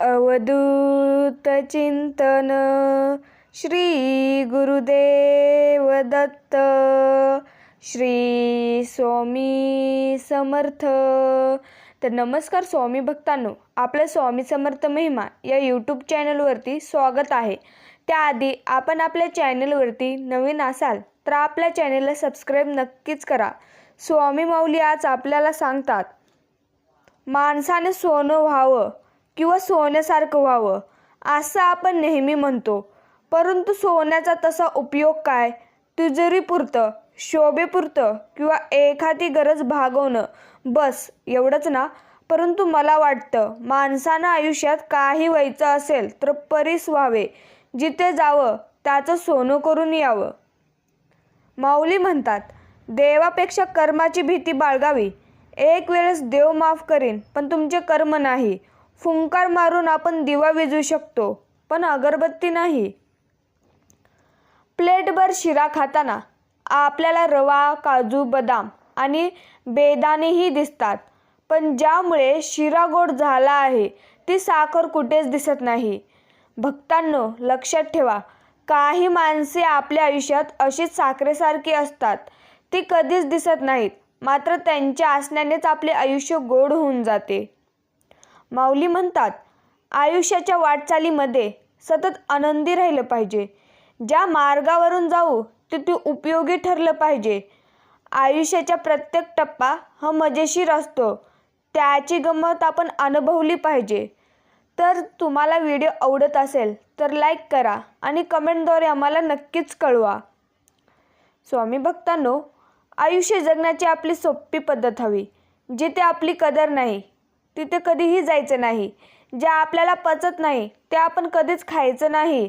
अवधूत चिंतन श्री गुरुदेव दत्त श्री स्वामी समर्थ. तर नमस्कार स्वामी भक्तांनो, आपल्या स्वामी समर्थ महिमा या यूट्यूब चॅनलवरती स्वागत आहे. त्याआधी आपण आपल्या चॅनलवरती नवीन असाल तर आपल्या चॅनलला सबस्क्राईब नक्कीच करा. स्वामी माऊली आज आपल्याला सांगतात, माणसाने सोनं व्हावं किंवा सोन्यासारखं व्हावं असं आपण नेहमी म्हणतो, परंतु सोन्याचा तसा उपयोग काय? तिजोरीपुरतं, शोभेपुरतं किंवा एखादी गरज भागवणं बस एवढंच ना? परंतु मला वाटतं माणसानं आयुष्यात काही व्हायचं असेल तर परीस व्हावे, जिथे जावं त्याचं सोनं करून यावं. माऊली म्हणतात, देवापेक्षा कर्माची भीती बाळगावी. एक वेळेस देव माफ करीन, पण तुमचे कर्म नाही. फुंकार मारून आपण दिवा विझू शकतो, पण अगरबत्ती नाही. प्लेटभर शिरा खाताना आपल्याला रवा, काजू, बदाम आणि बेदाणेही दिसतात, पण ज्यामुळे शिरा गोड झाला आहे ती साखर कुठेच दिसत नाही. भक्तांनो, लक्षात ठेवा, काही माणसे आपल्या आयुष्यात अशीच साखरेसारखी असतात. ती कधीच दिसत नाहीत, मात्र त्यांच्या असण्यानेच आपले आयुष्य गोड होऊन जाते. माऊली म्हणतात, आयुष्याच्या वाटचालीमध्ये सतत आनंदी राहिलं पाहिजे. ज्या मार्गावरून जाऊ ते उपयोगी ठरलं पाहिजे. आयुष्याचा प्रत्येक टप्पा हा मजेशीर असतो, त्याची गंमत आपण अनुभवली पाहिजे. तर तुम्हाला व्हिडिओ आवडत असेल तर लाईक करा आणि कमेंटद्वारे आम्हाला नक्कीच कळवा. स्वामी भक्तांनो, आयुष्य जगण्याची आपली सोपी पद्धत हवी. जिथे आपली कदर नाही तिथे कधीही जायचं नाही. जे आपल्याला पचत नाही ते आपण कधीच खायचं नाही.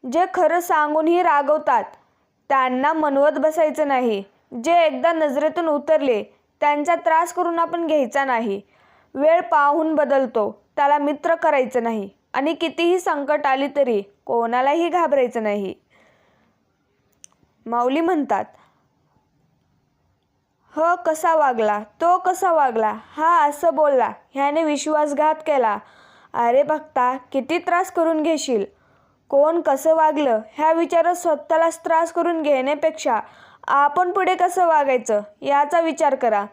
जे खरं सांगूनही रागवतात त्यांना मनवत बसायचं नाही. जे एकदा नजरेतून उतरले त्यांचा त्रास करून आपण घ्यायचा नाही. वेळ पाहून बदलतो, त्याला मित्र करायचं नाही. आणि कितीही संकट आली तरी कोणालाही घाबरायचं नाही. माऊली म्हणतात, ह कसा वागला, तो कसा वागला, हा असं बोलला, ह्याने विश्वासघात केला. अरे भक्ता, किती त्रास करून घेशील? कोण कसं वागलं ह्या विचारात स्वतःलाच त्रास करून घेण्यापेक्षा आपण पुढे कसं वागायचं याचा विचार करा.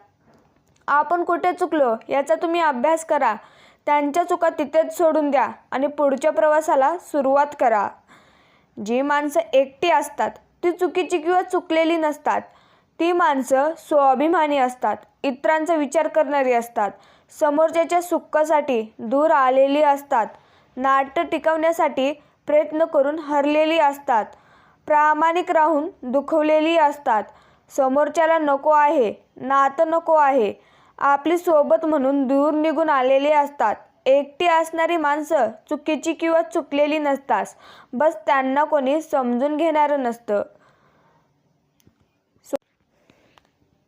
आपण कुठे चुकलो याचा तुम्ही अभ्यास करा. त्यांच्या चुका तिथेच सोडून द्या आणि पुढच्या प्रवासाला सुरुवात करा. जी माणसं एकटी असतात ती चुकीची किंवा चुकलेली नसतात. ती माणसं स्वाभिमानी असतात, इतरांचा विचार करणारी असतात, समोरच्याच्या सुखासाठी दूर आलेली असतात, नाट्य टिकवण्यासाठी प्रयत्न करून हरलेली असतात, प्रामाणिक राहून दुखवलेली असतात, समोरच्याला नको आहे, नातं नको आहे, आपली सोबत म्हणून दूर निघून आलेली असतात. एकटी असणारी माणसं चुकीची किंवा चुकलेली नसतात, बस त्यांना कोणी समजून घेणारं नसतं.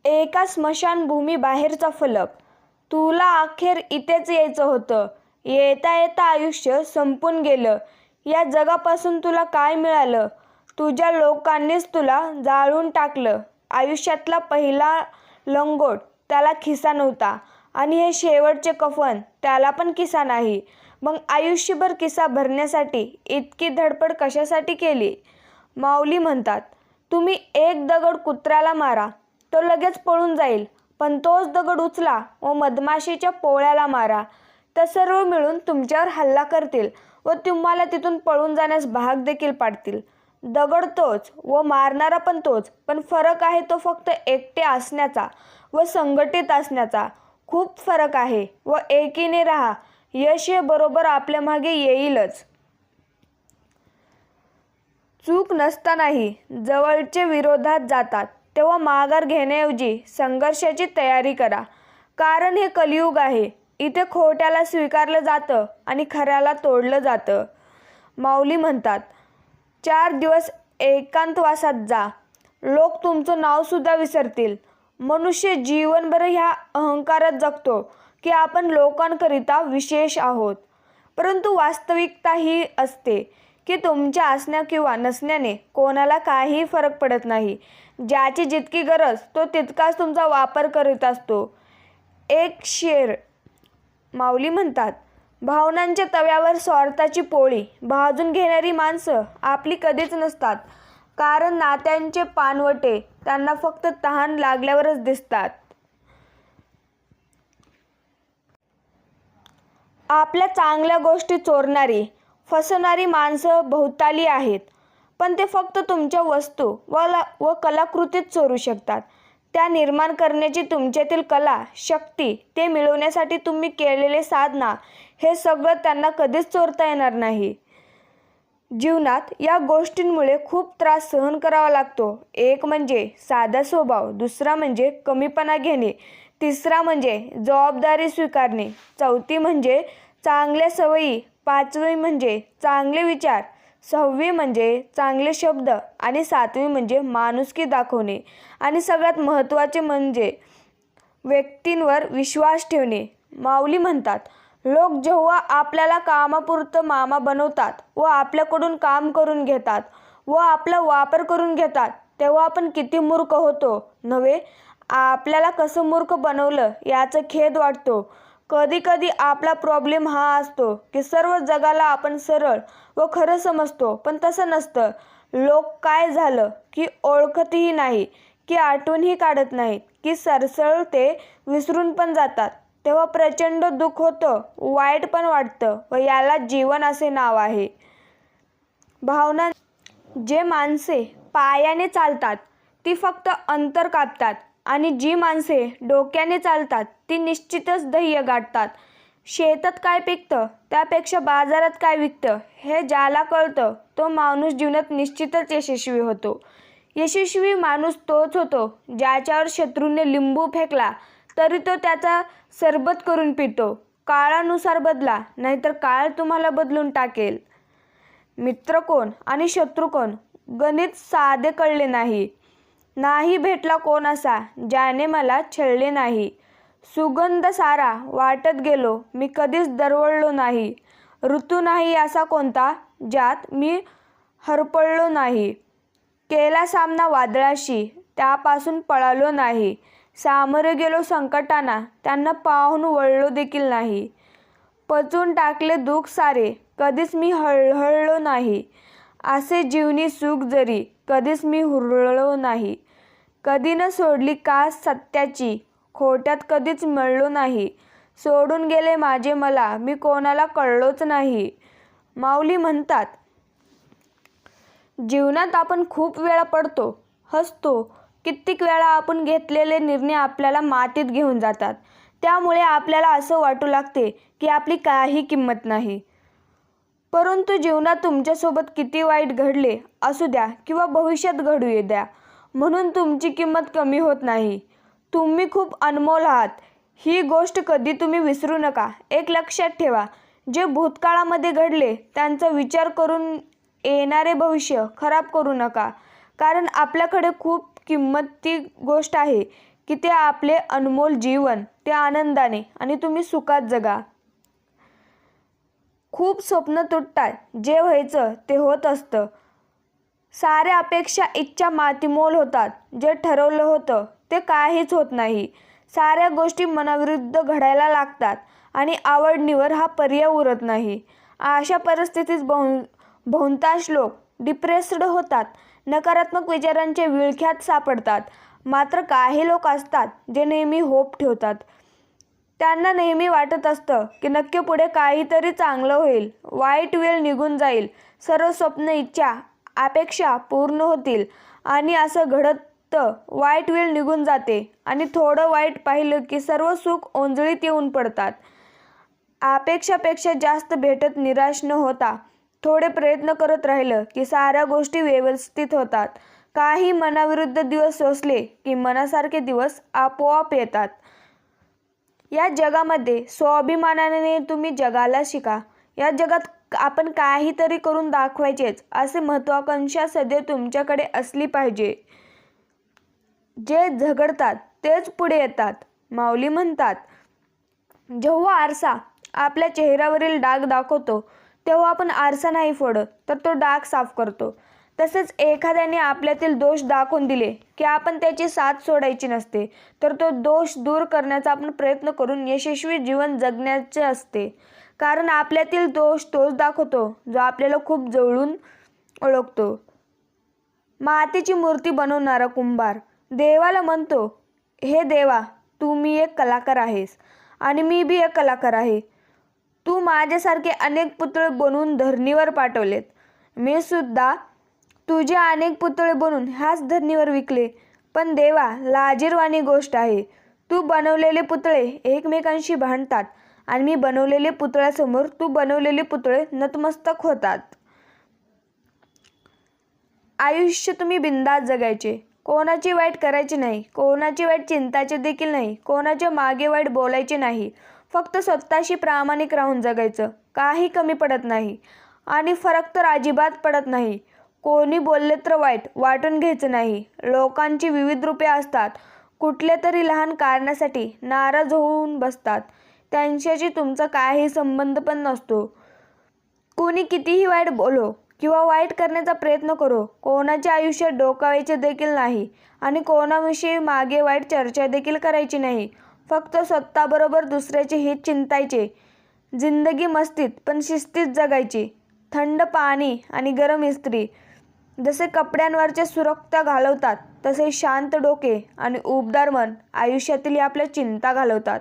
एका स्मशानभूमी बाहेरचा फलक, तुला अखेर इथेच यायचं होतं. येता येता आयुष्य संपून गेलं. या जगापासून तुला काय मिळालं? तुझ्या लोकांनीच तुला जाळून टाकलं. आयुष्यातला पहिला लंगोट, त्याला खिसा नव्हता, आणि हे शेवटचे कफन, त्याला पण खिसा नाही. मग आयुष्यभर खिसा भरण्यासाठी इतकी धडपड कशासाठी केली? माऊली म्हणतात, तुम्ही एक दगड कुत्र्याला मारा, तो लगेच पळून जाईल, पण तोच दगड उचला व मधमाशीच्या पोळ्याला मारा, तर सर्व मिळून तुमच्यावर हल्ला करतील व तुम्हाला तिथून पळून जाण्यास भाग देखील पाडतील. दगड तोच व मारणारा पण तोच, पण फरक आहे तो फक्त एकटे असण्याचा व संघटित असण्याचा. खूप फरक आहे. व एकीने राहा, यश हे बरोबर आपल्या मागे येईलच. चूक नसतानाही जवळचे विरोधात जातात, तेव्हा माघार घेण्याऐवजी संघर्षाची तयारी करा. कारण हे कलियुग आहे. इथे खोट्याला स्वीकारलं जातं आणि खऱ्याला तोडलं जातं. माऊली म्हणतात, 4 दिवस एकांतवासात जा, लोक तुमचं नावसुद्धा विसरतील. मनुष्य जीवनभर ह्या अहंकारात जगतो की आपण लोकांकरिता विशेष आहोत, परंतु वास्तविकता ही असते की तुमच्या असण्या किंवा नसण्याने कोणाला काहीही फरक पडत नाही. ज्याची जितकी गरज तो तितकाच तुमचा वापर करीत असतो. एक शेर. माऊली म्हणतात, भावनांच्या तव्यावर स्वार्थाची पोळी भाजून घेणारी माणसं आपली कधीच नसतात, कारण नात्यांचे पानवटे त्यांना फक्त तहान लागल्यावरच दिसतात. आपल्या चांगल्या गोष्टी चोरणारी, फसवणारी माणसं भोवताली आहेत, पण ते फक्त तुमच्या वस्तू व कलाकृतीत चोरू शकतात. त्या निर्माण करण्याची तुमच्यातील कला, शक्ती, ते मिळवण्यासाठी तुम्ही केलेले साधना, हे सगळं त्यांना कधीच चोरता येणार नाही. जीवनात या गोष्टींमुळे खूप त्रास सहन करावा लागतो. एक म्हणजे साधा स्वभाव, दुसरा म्हणजे कमीपणा घेणे, तिसरा म्हणजे जबाबदारी स्वीकारणे, चौथी म्हणजे चांगल्या सवयी, पाचवी म्हणजे चांगले विचार, सहावी म्हणजे चांगले शब्द आणि सातवी म्हणजे माणुसकी दाखवणे आणि सगळ्यात महत्त्वाचे म्हणजे व्यक्तींवर विश्वास ठेवणे. माऊली म्हणतात, लोक जेव्हा आपल्याला कामापुरतं मामा बनवतात व आपल्याकडून काम करून घेतात व आपला वापर करून घेतात, तेव्हा आपण किती मूर्ख होतो नव्हे. आपल्याला कसं मूर्ख बनवलं याचा खेद वाटतो. कधी कधी आपला प्रॉब्लेम हा असतो की सर्व जगाला आपण सरळ व खरं समजतो, पण तसं नसतं. लोक काय झालं की ओळखतही नाही, की आठवणही काढत नाहीत, की सरसळ ते विसरून पण जातात. तेव्हा प्रचंड दुःख होतं, वाईट पण वाटतं व याला जीवन असे नाव आहे. भावना. जे माणसे पायाने चालतात ती फक्त अंतर कापतात आणि जी माणसे डोक्याने चालतात ती निश्चितच ध्येय गाठतात. शेतात काय पिकतं त्यापेक्षा बाजारात काय विकतं हे ज्याला कळतं तो माणूस जीवनात निश्चितच यशस्वी होतो. यशस्वी माणूस तोच होतो ज्याच्यावर शत्रूने लिंबू फेकला तरी तो त्याचा सरबत करून पितो. काळानुसार बदला, नाहीतर काळ तुम्हाला बदलून टाकेल. मित्र कोण आणि शत्रू कोण गणित साधे कळले नाही. नाही भेटला कोण असा ज्याने मला छळले नाही. सुगंध सारा वाटत गेलो मी कधीच दरवळलो नाही. ऋतू नाही असा कोणता ज्यात मी हरपळलो नाही. केला सामना वादळाशी त्यापासून पळालो नाही. सामोरे गेलो संकटांना त्यांना पाहून वळलो देखील नाही. पचवून टाकले दुःख सारे कधीच मी हळहळलो नाही. असे जीवनी सुख जरी कधीच मी हुरळलो नाही. कधी न सोडली कास सत्याची खोट्यात कधीच मिळलो नाही. सोडून गेले माझे मला मी कोणाला कळलोच नाही. माऊली म्हणतात, जीवनात आपण खूप वेळा पडतो, हसतो. कित्येक वेळा आपण घेतलेले निर्णय आपल्याला मातीत घेऊन जातात. त्यामुळे आपल्याला असं वाटू लागते की आपली काही किंमत नाही. परंतु जीवनात तुमच्यासोबत किती वाईट घडले असू द्या किंवा भविष्यात घडू द्या, म्हणून तुमची किंमत कमी होत नाही. तुम्ही खूप अनमोल आहात, ही गोष्ट कधी तुम्ही विसरू नका. एक लक्षात ठेवा, जे भूतकाळामध्ये घडले त्यांचा विचार करून येणारे भविष्य खराब करू नका, कारण आपल्याकडे खूप किंमती गोष्ट आहे की ते आपले अनमोल जीवन, ते आनंदाने आणि तुम्ही सुखात जगा. खूप स्वप्न तुटतात, जे व्हायचं ते होत असतं. साऱ्या अपेक्षा इच्छा मातीमोल होतात, जे ठरवलं होतं ते काहीच होत नाही. साऱ्या गोष्टी मनाविरुद्ध घडायला लागतात आणि आवड-निवड हा पर्याय उरत नाही. अशा परिस्थितीत बहुतांश लोक डिप्रेस्ड होतात, नकारात्मक विचारांच्या विळख्यात सापडतात. मात्र काही लोक असतात जे नेहमी होप ठेवतात. त्यांना नेहमी वाटत असतं की नक्की पुढे काहीतरी चांगलं होईल, वाईट वेळ निघून जाईल, सर्व स्वप्न, इच्छा, अपेक्षा पूर्ण होतील. आणि असं घडतं, वाईट वेळ निघून जाते आणि थोडं वाईट पाहिलं की सर्व सुख ओंजळीत येऊन पडतात. अपेक्षापेक्षा जास्त भेटत निराश न होता थोडे प्रयत्न करत राहिलं की साऱ्या गोष्टी व्यवस्थित होतात. काही मनाविरुद्ध दिवस सोसले की मनासारखे दिवस आपोआप येतात. या जगामध्ये स्वाभिमानाने तुम्ही जगाला शिका. या जगात आपण काहीतरी करून दाखवायचेच असे महत्त्वाकांक्षा सदैव तुमच्याकडे असली पाहिजे. जे झगडतात तेच पुढे येतात. माऊली म्हणतात, जेव्हा आरसा आपल्या चेहऱ्यावरील डाग दाखवतो तेव्हा आपण आरसा नाही फोडत तर तो डाग साफ करतो. तसेच एखाद्याने आपल्यातील दोष दाखवून दिले की आपण त्याची साथ सोडायची नसते, तर तो दोष दूर करण्याचा आपण प्रयत्न करून यशस्वी जीवन जगण्याचे असते. कारण आपल्यातील दोष तोच दाखवतो जो आपल्याला खूप जवळून ओळखतो. मातीची मूर्ती बनवणारा कुंभार देवाला म्हणतो, हे देवा, तू मी एक कलाकार आहेस आणि मी बी एक कलाकार आहे. तू माझ्यासारखे अनेक पुतळे बनवून धरणीवर पाठवलेत. मी सुद्धा तुझे अनेक पुतळे बनवून ह्याच धरणीवर विकले. पण देवा, लाजिरवाणी गोष्ट आहे, तू बनवलेले पुतळे एकमेकांशी भांडतात आणि मी बनवलेले पुतळ्यासमोर तू बनवलेले पुतळे नतमस्तक होतात. आयुष्य तुम्ही बिंदास जगायचे, कोणाची वाईट करायची नाही, कोणाची वाईट चिंताचे देखील नाही, कोणाच्या मागे वाईट बोलायचे नाही. फक्त स्वतःशी प्रामाणिक राहून जगायचं. काही कमी पडत नाही आणि फरक तर अजिबात पडत नाही. कोणी बोलले तर वाईट वाटून घ्यायचं नाही. लोकांची विविध रूपे असतात. कुठल्या तरी लहान कारणासाठी नाराज होऊन बसतात. त्यांच्याशी तुमचा काही संबंध पण नसतो. कोणी कितीही वाईट बोलो किंवा वाईट करण्याचा प्रयत्न करो, कोणाच्या आयुष्यात डोकावायचे देखील नाही आणि कोणाविषयी मागे वाईट चर्चा देखील करायची नाही. फक्त स्वतःबरोबर दुसऱ्याचे हित चिंतायचे. जिंदगी मस्तीत पण शिस्तीत जगायची. थंड पाणी आणि गरम इस्त्री जसे कपड्यांवरच्या सुरक्षा घालवतात, तसे शांत डोके आणि उबदार मन आयुष्यातील आपल्या चिंता घालवतात.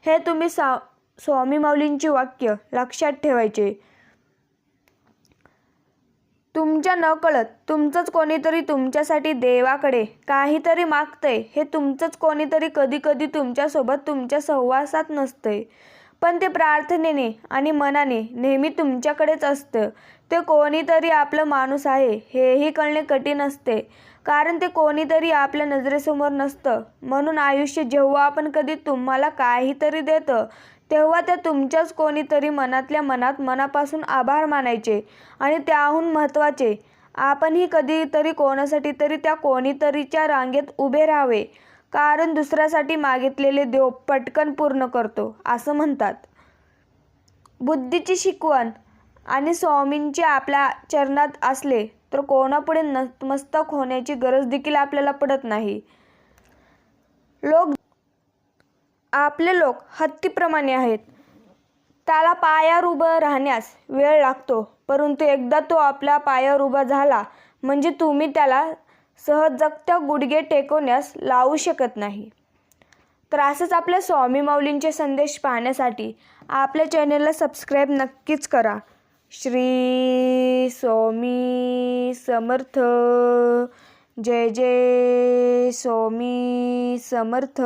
हे तुम्ही स्वामी माऊलींची वाक्य लक्षात ठेवायचे. तुमच्या नकळत तुमचंच कोणीतरी तुमच्यासाठी देवाकडे काहीतरी मागतंय. हे तुमचंच कोणीतरी कधीकधी तुमच्यासोबत तुमच्या सहवासात नसतंय, पण ते प्रार्थनेने आणि मनाने नेहमी तुमच्याकडेच असतं. ते कोणीतरी आपलं माणूस आहे हेही कळणे कठीण असते, कारण ते कोणीतरी आपल्या नजरेसमोर नसतं. म्हणून आयुष्य जेव्हा आपण कधी तुम्हाला काहीतरी देतं, तेव्हा त्या तुमच्याच कोणीतरी मनातल्या मनात मनापासून आभार मानायचे आणि त्याहून महत्त्वाचे, आपणही कधीतरी कोणासाठी तरी त्या कोणीतरीच्या रांगेत उभे राहावे, कारण दुसऱ्यासाठी मागितलेले देव पटकन पूर्ण करतो असं म्हणतात. बुद्धीची शिकवण आणि स्वामींचे आपल्या चरणात असले तर कोणापुढे नतमस्तक होण्याची गरज देखील आपल्याला पडत नाही. आपले लोक हत्तीप्रमाणे आहेत. त्याला पायावर उभं राहण्यास वेळ लागतो, परंतु एकदा तो आपल्या पायावर उभा झाला म्हणजे तुम्ही त्याला सहजगत्या गुडघे टेकवण्यास लावू शकत नाही. तर असंच आपल्या स्वामी माऊलींचे संदेश पाहण्यासाठी आपल्या चॅनेलला सबस्क्राईब नक्कीच करा. श्री स्वामी समर्थ. जय जय स्वामी समर्थ.